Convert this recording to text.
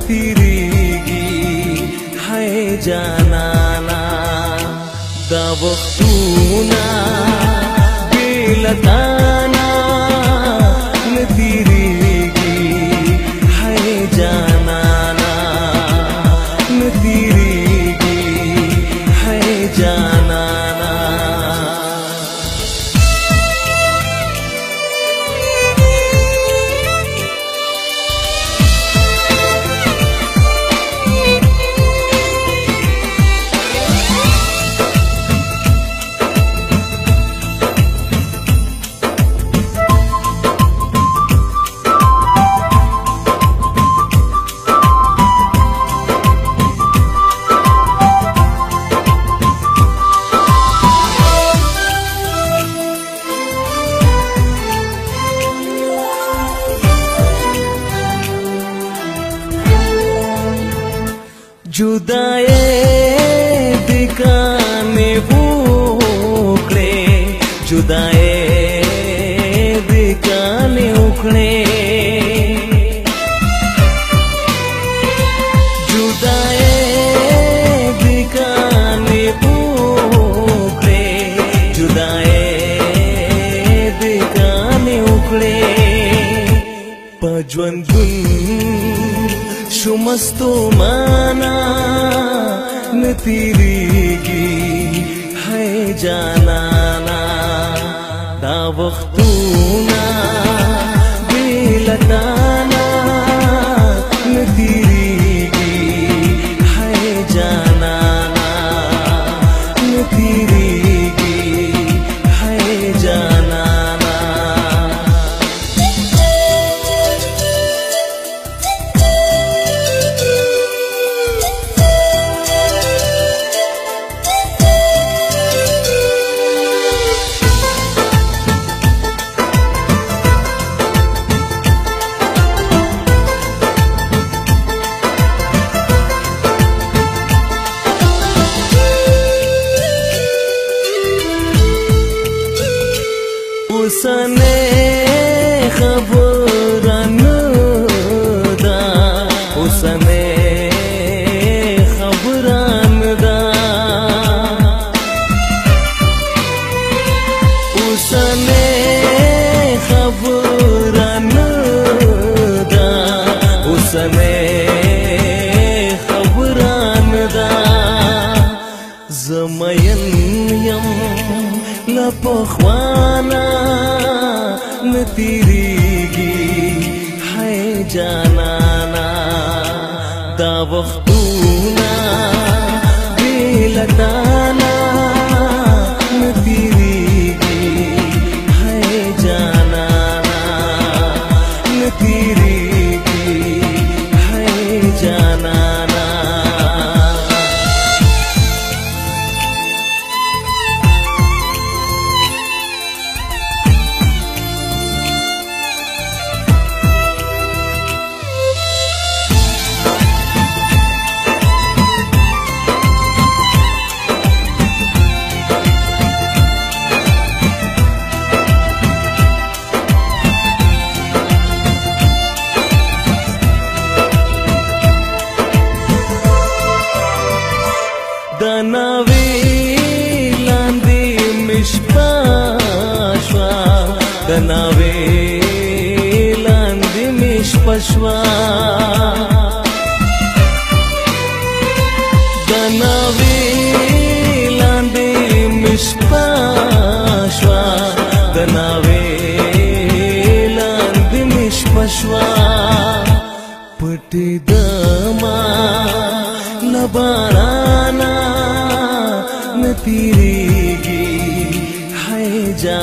تیریږي هاي جانانا دا وختونه بیلتانا نتیریږي هاي جانانا نتیریږي هاي جانانا जुदाए दिखाने उखड़े जुदाए दिखाने उखड़े जुदाए दिखाने उखड़े जुदाए दिखाने उखड़े पजवंदुन शुमस्तो माना नतीरीगी है जानाना दा वख्तूना बेलताना नतीरीगी है जानाना नतीरीगी है जानाना उसने खबरन दा उसने खबरन दा उसने खबरन दा उसने खबरन दा ज़मयन यम लपख्वाना नतीरीगी है जानाना दा वख्तूना बेलताना नतीरीगी है जानाना नतीरीगी है जानाना दनावे लांदे मिशपशवा दनावे लांदे मिशपशवा दनावे लांदे मिशपशवा दनावे लांदे मिशपशवा पटे दमा लबाराना नतीरीगी है जा